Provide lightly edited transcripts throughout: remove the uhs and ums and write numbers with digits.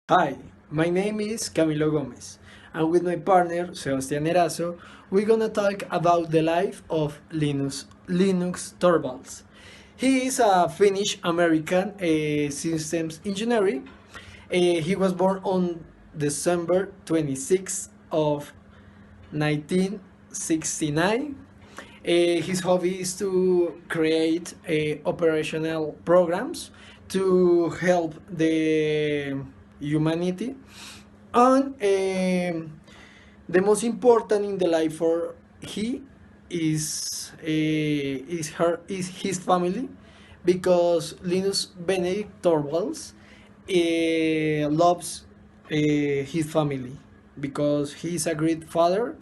Hi, my name is Camilo Gomez, and with my partner Sebastian ERAZO, we're gonna talk about the life of Linux Torvalds. He is a Finnish American systems engineer. He was born on December 26th of 1969. His hobby is to create operational programs to help the humanity. And the most important in the life for he is his family, because Linus Benedict Torvalds loves his family, because he's a great father.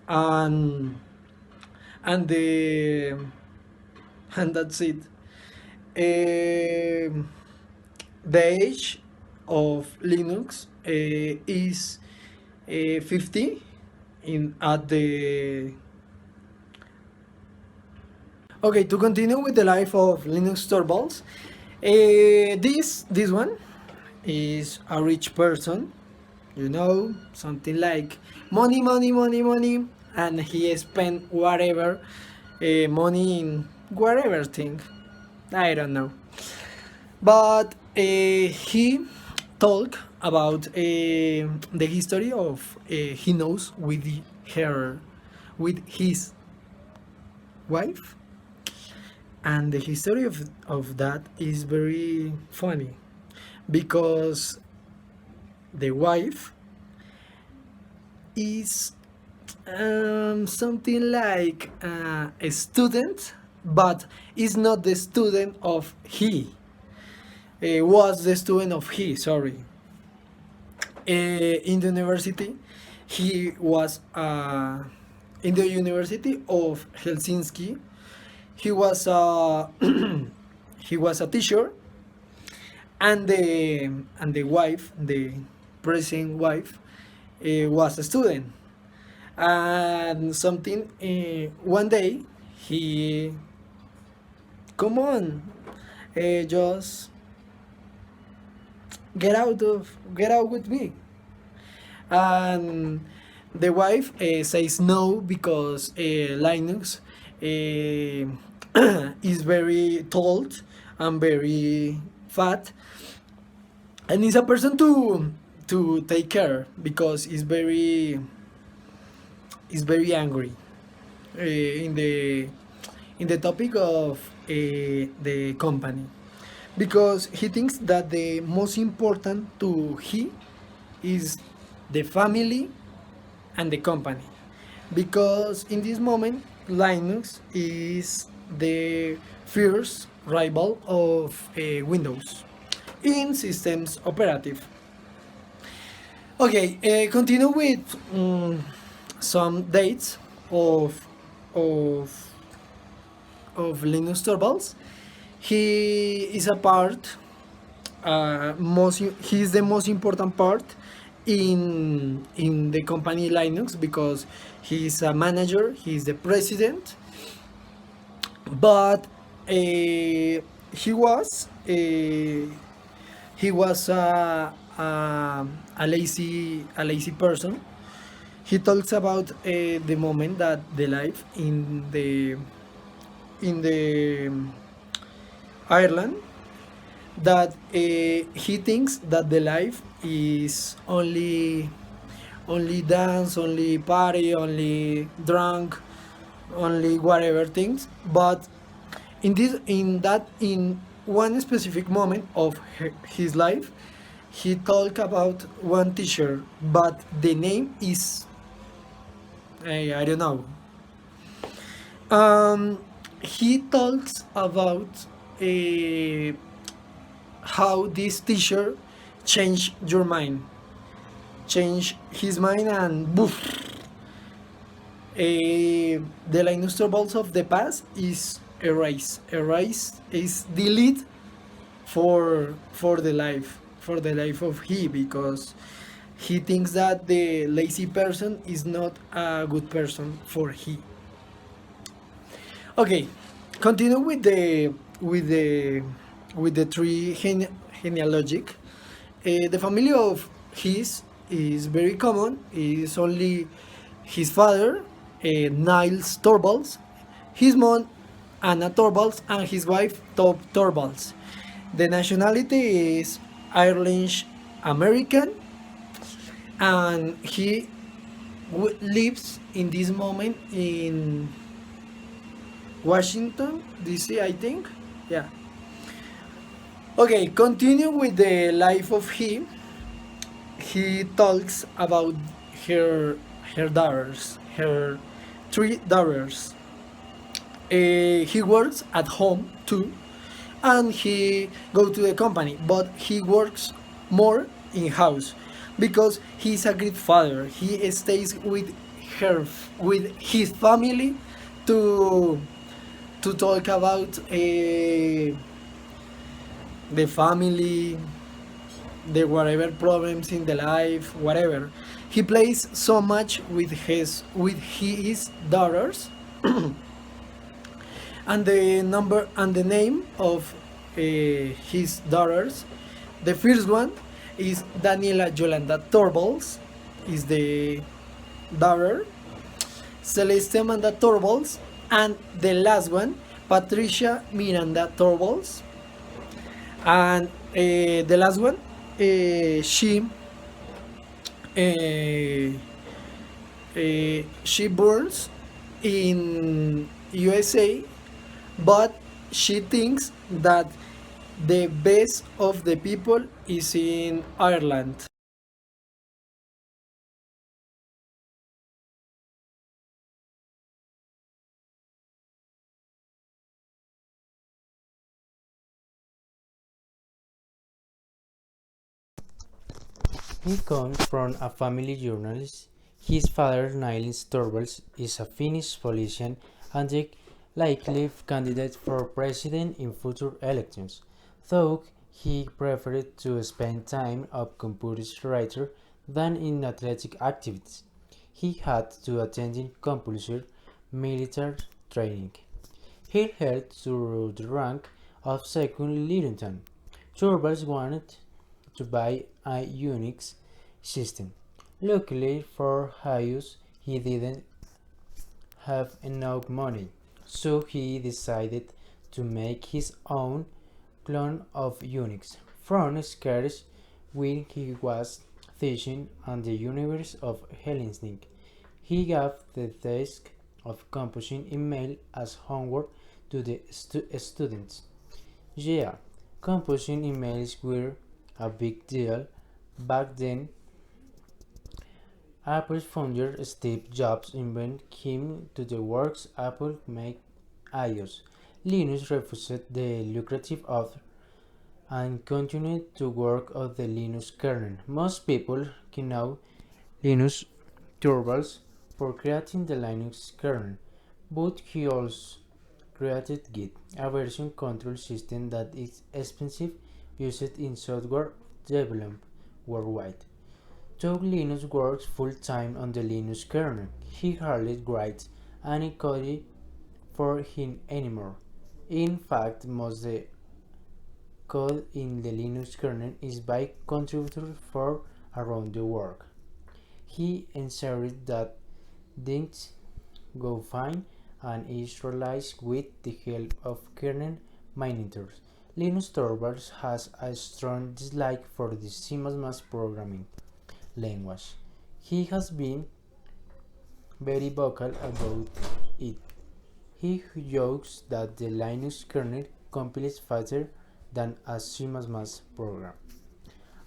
And and the and that's it. The age of Linux is 50 in at the Okay, to continue with the life of Linux Torvalds, this one is a rich person, something like money, money, money, money, and he spent whatever money in whatever thing. I don't know, but he talk about the history of he knows with his wife, and the history of that is very funny, because the wife is something like a student, but is not the student of he. Was the student of he, sorry. In the university, he was in the University of Helsinki. He was he was a teacher, and the wife, the present wife, was a student. And something one day he, come on, just get out with me. And the wife says no, because Linux is very tall and very fat, and is a person to take care, because is very angry in the topic of the company, because he thinks that the most important to he is the family and the company, because in this moment Linux is the fierce rival of Windows in systems operative. Okay, continue with some dates of of Linus Torvalds. He is a part. He is the most important part in the company Linux, because he is a manager. He is the president, but he was a lazy person. He talks about the moment that the life in the Ireland, that he thinks that the life is only dance, only party, only drunk, only whatever things. But in one specific moment of his life, he talked about one teacher, but the name is, I don't know. He talks about uh, how this teacher changed your mind, change his mind, and boof. The Linus Torvalds of the past is erased is delete for the life of he, because he thinks that the lazy person is not a good person for he. Okay, continue with the three genealogic. The family of his is very common. It is only his father, Niles Torvalds, his mom, Anna Torvalds, and his wife, Top Torvalds. The nationality is Irish American, and he lives in this moment in Washington, D.C., I think. Yeah. Okay, continue with the life of him. He talks about her her daughters, her three daughters. He works at home too, and he go to the company, but he works more in house because he's a great father. He stays her with his family to talk about the family, the whatever problems in the life, whatever. He plays so much with his daughters, and the number and the name of his daughters. The first one is Daniela Yolanda Torvalds, is the daughter. Celeste Amanda Torvalds, and the last one, Patricia Miranda Torvalds. And the last one, she burns in USA, but she thinks that the best of the people is in Ireland. He comes from a family journalist. His father, Niles Torvalds, is a Finnish politician and a likely candidate for president in future elections, though he preferred to spend time as computer writer than in athletic activities. He had to attend compulsory military training. He held to the rank of second lieutenant. Torvalds wanted to buy a Unix system. Luckily for Hayes, he didn't have enough money, so he decided to make his own clone of Unix from scratch when he was teaching on the University of Helsinki. He gave the task of composing email as homework to the students. Yeah, composing emails were a big deal back then. Apple's founder Steve Jobs invited him to the works Apple made iOS. Linus refused the lucrative offer and continued to work on the Linux kernel. Most people know Linus Torvalds for creating the Linux kernel, but he also created Git, a version control system that is expensive used in software development worldwide. Though Linus works full-time on the Linux kernel, he hardly writes any code for him anymore. In fact, most of the code in the Linux kernel is by contributors from around the world. He ensured that things go fine and is realized with the help of kernel maintainers. Linus Torvalds has a strong dislike for the C++ programming language. He has been very vocal about it. He jokes that the Linux kernel compiles faster than a C++ program.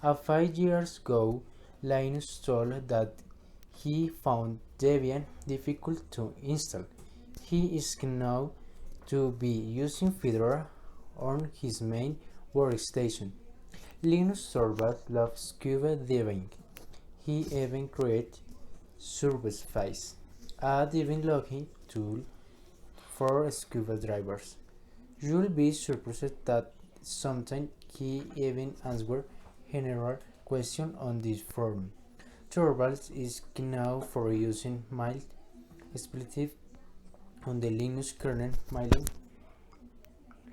5 years ago, Linus told that he found Debian difficult to install. He is now to be using Fedora on his main workstation. Linus Torvalds loves scuba diving. He even created Surface, a diving logging tool for scuba divers. You'll be surprised that sometimes he even answers general questions on this forum. Torvalds is known for using mild expletive on the Linux kernel mailing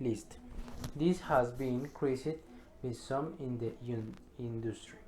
list. This has been increased some in the industry.